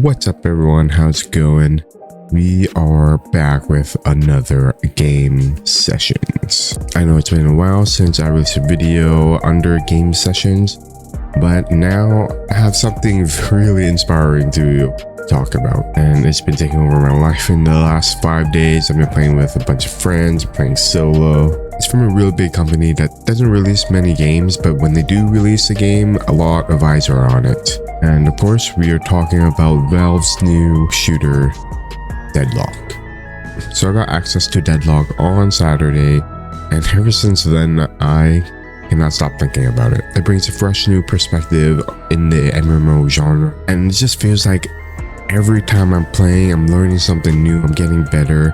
What's up everyone, how's it going? We are back with another game sessions. I know it's been a while since I released a video under game sessions, but now I have something really inspiring to talk about, and it's been taking over my life in the last 5 days. I've been playing with a bunch of friends, playing solo. It's from a really big company that doesn't release many games, but when they do release a game, a lot of eyes are on it. And of course, we are talking about Valve's new shooter, Deadlock. So I got access to Deadlock on Saturday, and ever since then, I cannot stop thinking about it. It brings a fresh new perspective in the MMO genre, and it just feels like every time I'm playing, I'm learning something new, I'm getting better,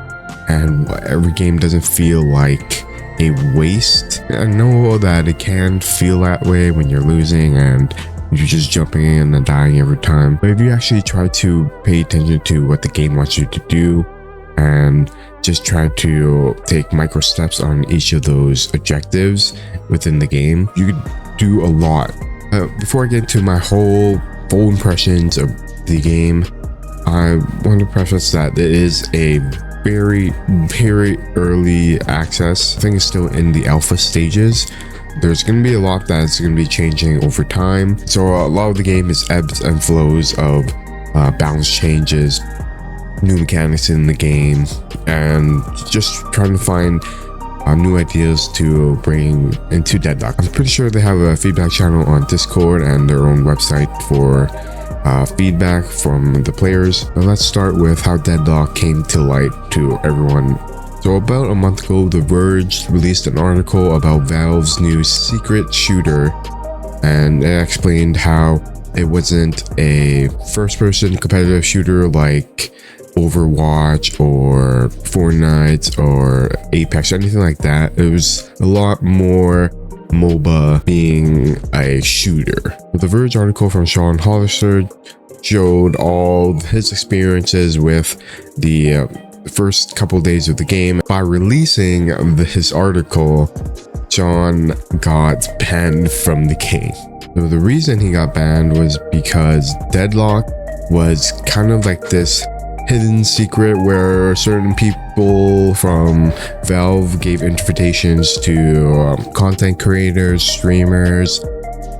and every game doesn't feel like a waste. I know that it can feel that way when you're losing and you're just jumping in and dying every time, but if you actually try to pay attention to what the game wants you to do and just try to take micro steps on each of those objectives within the game, you could do a lot. Before I get into my full impressions of the game, I want to preface that it is a very early access. I think it's still in the alpha stages. There's going to be a lot that's going to be changing over time. So a lot of the game is ebbs and flows of balance changes, new mechanics in the game, and just trying to find new ideas to bring into Deadlock. I'm pretty sure they have a feedback channel on Discord and their own website for feedback from the players. But let's start with how Deadlock came to light to everyone. So about a month ago, The Verge released an article about Valve's new secret shooter, and it explained how it wasn't a first-person competitive shooter like Overwatch or Fortnite or Apex or anything like that. It was a lot more MOBA being a shooter. The Verge article from Sean Hollister showed all his experiences with the first couple days of the game. By releasing his article, Sean got banned from the game. So the reason he got banned was because Deadlock was kind of like this hidden secret where certain people from Valve gave invitations to content creators, streamers,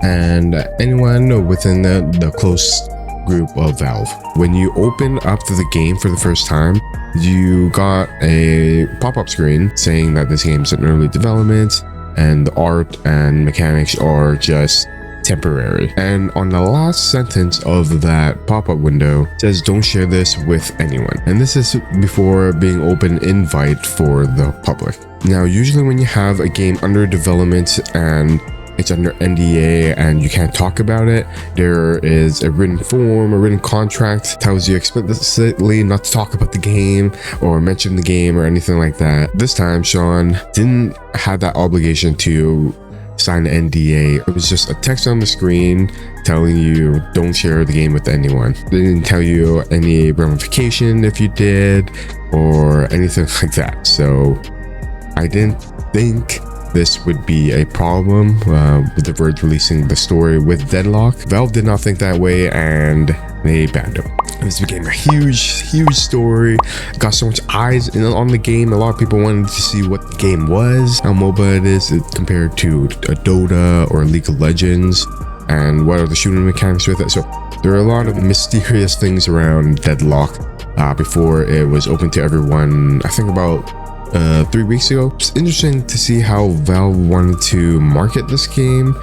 and anyone within the close group of Valve. When you open up the game for the first time, you got a pop-up screen saying that this game's in early development and the art and mechanics are just temporary. And on the last sentence of that pop-up window, it says don't share this with anyone. And this is before being open invite for the public. Now, usually when you have a game under development and it's under NDA and you can't talk about it, there is a written form, a written contract tells you explicitly not to talk about the game or mention the game or anything like that. This time, Sean didn't have that obligation to sign an NDA. It was just a text on the screen telling you don't share the game with anyone. They didn't tell you any ramification if you did or anything like that. So I didn't think this would be a problem with The Verge releasing the story with Deadlock. Valve did not think that way and they banned him. This became a huge story. Got so much eyes on the game. A lot of people wanted to see what the game was, how MOBA it is compared to a Dota or League of Legends, and what are the shooting mechanics with it. So there are a lot of mysterious things around Deadlock before it was open to everyone, I think about 3 weeks ago. It's interesting to see how Valve wanted to market this game.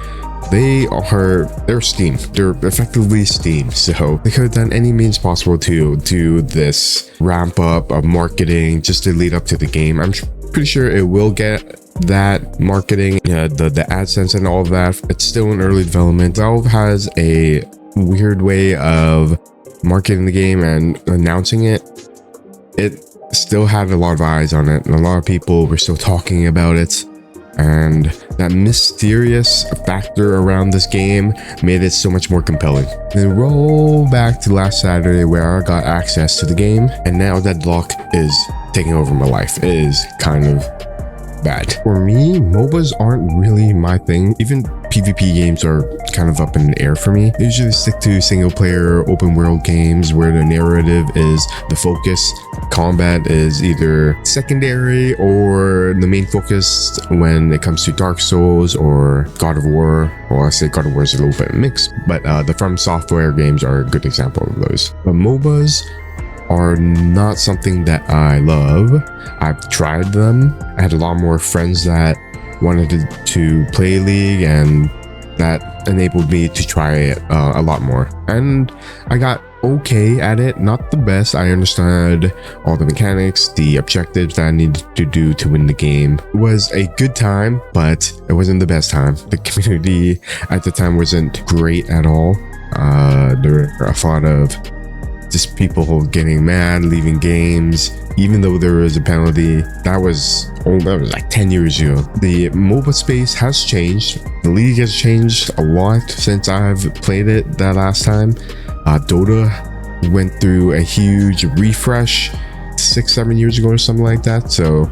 They're Steam. They're effectively Steam, so they could have done any means possible to do this ramp up of marketing just to lead up to the game. I'm pretty sure it will get that marketing, the AdSense and all of that. It's still in early development. Valve has a weird way of marketing the game and announcing it. It still had a lot of eyes on it and a lot of people were still talking about it, and that mysterious factor around this game made it so much more compelling. Then roll back to last Saturday where I got access to the game, and now Deadlock is taking over my life. It is kind of bad. For me, MOBAs aren't really my thing. Even PvP games are kind of up in the air for me. I usually stick to single player open world games where the narrative is the focus. Combat is either secondary or the main focus when it comes to Dark Souls or God of War. Well, I say God of War is a little bit mixed, but the From Software games are a good example of those. But MOBAs are not something that I love. I've tried them. I had a lot more friends that wanted to play League, and that enabled me to try it a lot more. And I got okay at it, not the best. I understood all the mechanics, the objectives that I needed to do to win the game. It was a good time, but it wasn't the best time. The community at the time wasn't great at all. There were a lot of just people getting mad, leaving games, even though there was a penalty. That was like 10 years ago. The MOBA space has changed. The league has changed a lot since I've played it that last time. Dota went through a huge refresh 6-7 years ago or something like that. So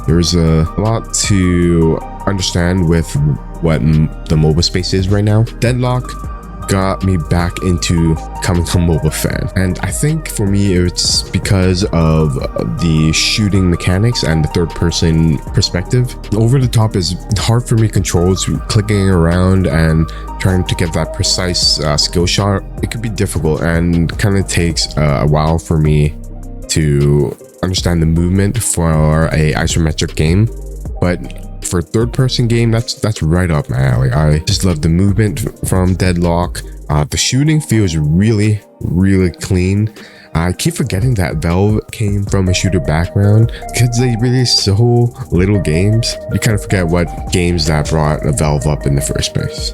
there's a lot to understand with what the MOBA space is right now. Deadlock got me back into becoming a MOBA fan, and I think for me it's because of the shooting mechanics and the third-person perspective. Over the top is hard for me to control, so clicking around and trying to get that precise skill shot, it could be difficult and kind of takes a while for me to understand the movement for a isometric game. But for a third-person game, that's right up my alley. I just love the movement from Deadlock. The shooting feels really clean. I keep forgetting that Valve came from a shooter background because they release so little games. You kind of forget what games that brought Valve up in the first place.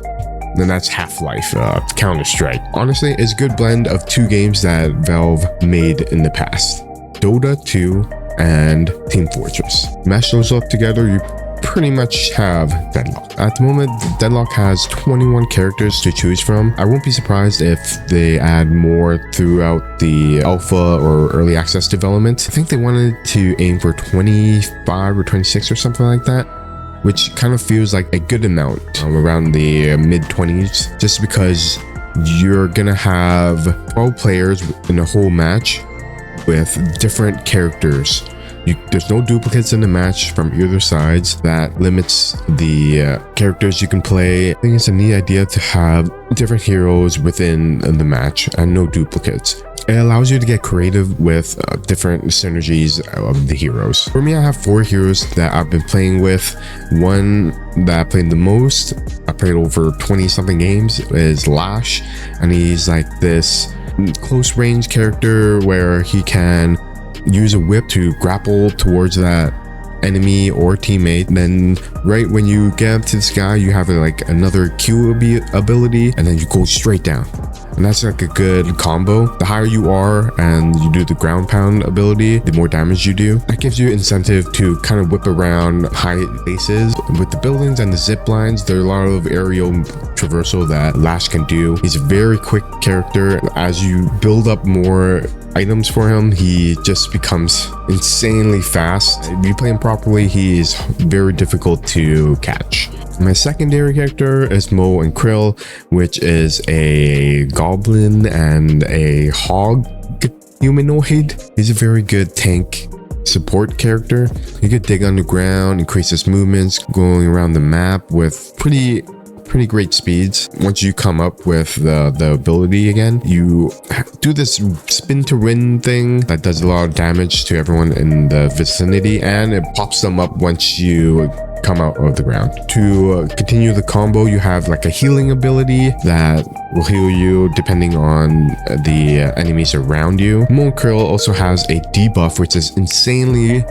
Then that's Half-Life, Counter-Strike. Honestly, it's a good blend of two games that Valve made in the past: Dota 2 and Team Fortress. Mash those up together, you pretty much have Deadlock. At the moment, Deadlock has 21 characters to choose from. I won't be surprised if they add more throughout the alpha or early access development. I think they wanted to aim for 25 or 26 or something like that, which kind of feels like a good amount, around the mid-20s, just because you're gonna have 12 players in a whole match with different characters. There's no duplicates in the match from either sides. That limits the characters you can play. I think it's a neat idea to have different heroes within the match and no duplicates. It allows you to get creative with different synergies of the heroes. For me, I have 4 heroes that I've been playing with. One that I played the most, I played over 20 something games, is Lash, and he's like this close range character where he can use a whip to grapple towards that enemy or teammate. Then right when you get up to this guy, you have like another Q ability, and then you go straight down. And that's like a good combo. The higher you are and you do the ground pound ability, the more damage you do. That gives you incentive to kind of whip around high places. With the buildings and the zip lines, there are a lot of aerial traversal that Lash can do. He's a very quick character. As you build up more items for him, he just becomes insanely fast. If you play him properly, he is very difficult to catch. My secondary character is Mo and Krill, which is a goblin and a hog humanoid. He's a very good tank support character. He could dig underground, increase his movements, going around the map with pretty great speeds. Once you come up with the ability again, you do this spin to win thing that does a lot of damage to everyone in the vicinity, and it pops them up once you come out of the ground. To continue the combo, you have like a healing ability that will heal you depending on the enemies around you. Mo Krill also has a debuff, which is insanely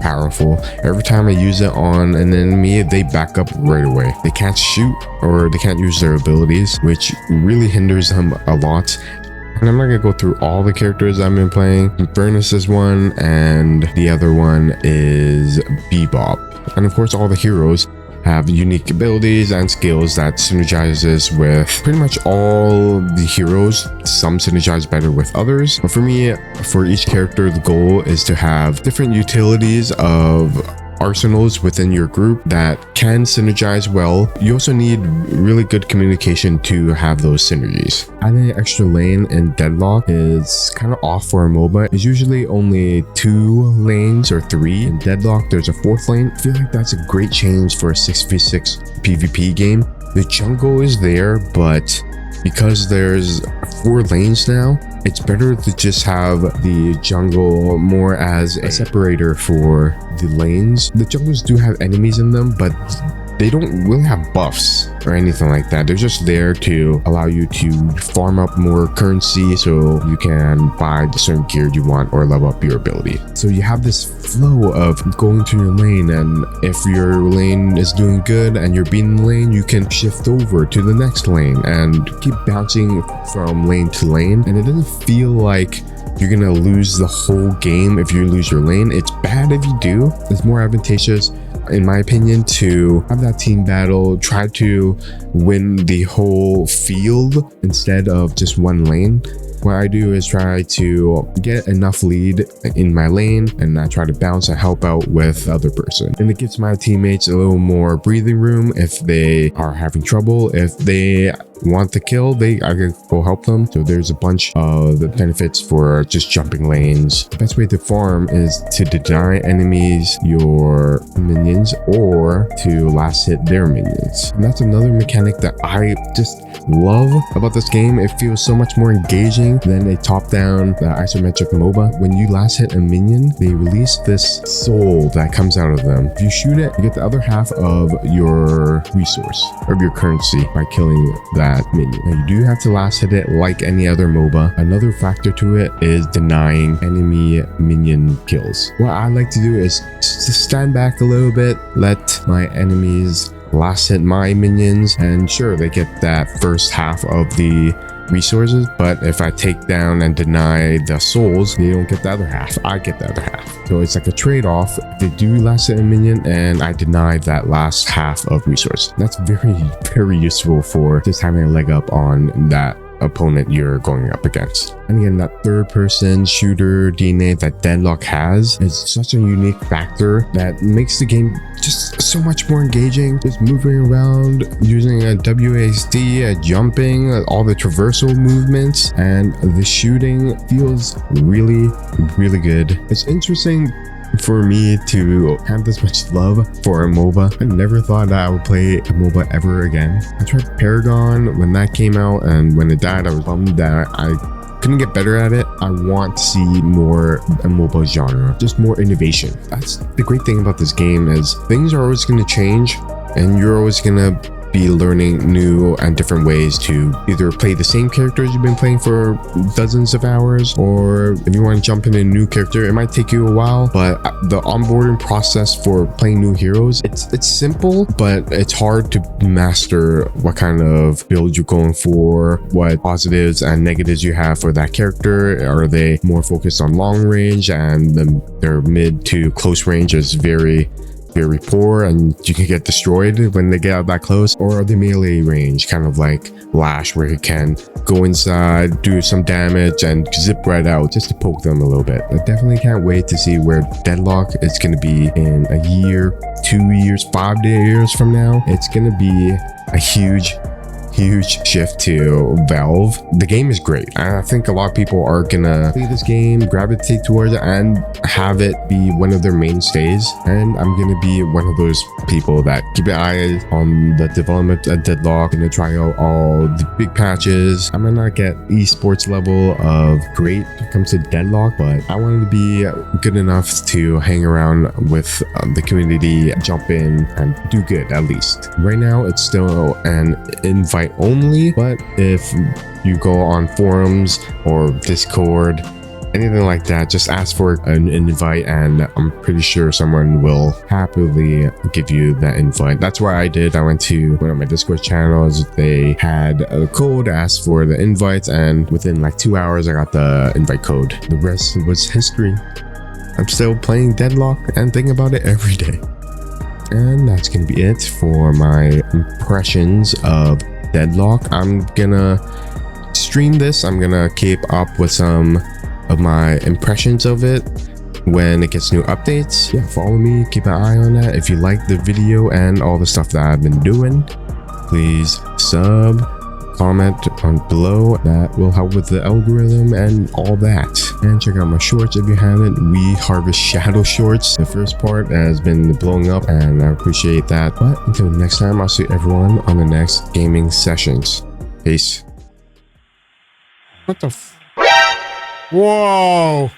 powerful. Every time I use it on an enemy, they back up right away. They can't shoot or they can't use their abilities, which really hinders them a lot. And I'm not gonna go through all the characters I've been playing. Furnace is one, and the other one is Bebop. And of course, all the heroes have unique abilities and skills that synergizes with pretty much all the heroes. Some synergize better with others. But for me, for each character, the goal is to have different utilities of arsenals within your group that can synergize well. You also need really good communication to have those synergies. Adding an extra lane in Deadlock is kind of off for a MOBA. It's usually only 2 lanes or 3. In Deadlock, there's a 4th lane. I feel like that's a great change for a 6v6 PvP game. The jungle is there, but because there's 4 lanes now, it's better to just have the jungle more as a separator for the lanes. The jungles do have enemies in them, but they don't really have buffs or anything like that. They're just there to allow you to farm up more currency so you can buy the certain gear you want or level up your ability. So you have this flow of going to your lane, and if your lane is doing good and you're beating the lane, you can shift over to the next lane and keep bouncing from lane to lane. And it doesn't feel like you're gonna lose the whole game if you lose your lane. It's bad if you do. It's more advantageous, in my opinion, to have that team battle, try to win the whole field instead of just one lane. What I do is try to get enough lead in my lane, and I try to bounce and help out with the other person. And it gives my teammates a little more breathing room if they are having trouble. If they want to kill, I can go help them. So there's a bunch of the benefits for just jumping lanes. The best way to farm is to deny enemies your minions or to last hit their minions. And that's another mechanic that I just love about this game. It feels so much more engaging than a top-down isometric MOBA. When you last hit a minion, they release this soul that comes out of them. If you shoot it, you get the other half of your resource, of your currency, by killing that minion. Now, you do have to last hit it like any other MOBA. Another factor to it is denying enemy minion kills. What I like to do is just stand back a little bit, let my enemies last hit my minions, and sure, they get that first half of the resources, but if I take down and deny the souls, they don't get the other half. I get the other half. So it's like a trade-off. They do last hit a minion and I deny that last half of resource. That's very, very useful for just having a leg up on that opponent you're going up against. And again, that third-person shooter DNA that Deadlock has is such a unique factor that makes the game just so much more engaging. Just moving around, using a WASD, jumping, all the traversal movements, and the shooting feels really, really good. It's interesting for me to have this much love for a MOBA. I never thought that I would play a MOBA ever again. I tried Paragon when that came out, and when it died, I was bummed that I couldn't get better at it. I want to see more a MOBA genre, just more innovation. That's the great thing about this game, is things are always going to change, and you're always going to be learning new and different ways to either play the same characters you've been playing for dozens of hours, or if you want to jump into a new character, it might take you a while. But the onboarding process for playing new heroes, it's simple, but it's hard to master what kind of build you're going for, what positives and negatives you have for that character. Are they more focused on long range, and their mid to close range is very poor and you can get destroyed when they get out that close? Or are they melee range, kind of like Lash, where you can go inside, do some damage, and zip right out just to poke them a little bit? I definitely can't wait to see where Deadlock is going to be in a year, 2 years, 5 years from now. It's going to be a huge shift to Valve. The game is great. I think a lot of people are gonna play this game, gravitate towards it, and have it be one of their mainstays. And I'm gonna be one of those people that keep an eye on the development at Deadlock, gonna try out all the big patches. I might not get esports level of great when it comes to Deadlock, but I wanted to be good enough to hang around with the community, jump in, and do good at least. Right now, it's still an invite only, but if you go on forums or Discord, anything like that, just ask for an invite and I'm pretty sure someone will happily give you that invite. That's what I did. I went to one of my Discord channels, they had a code, asked for the invites, and within like 2 hours I got the invite code. The rest was history. I'm still playing Deadlock and thinking about it every day. And that's gonna be it for my impressions of Deadlock. I'm gonna stream this. I'm gonna keep up with some of my impressions of it when it gets new updates. Yeah, follow me, keep an eye on that. If you like the video and all the stuff that I've been doing, please sub, comment on below. That will help with the algorithm and all that. And check out my shorts if you haven't. We harvest shadow shorts. The first part has been blowing up and I appreciate that. But until next time, I'll see everyone on the next gaming sessions. Peace. What the Whoa!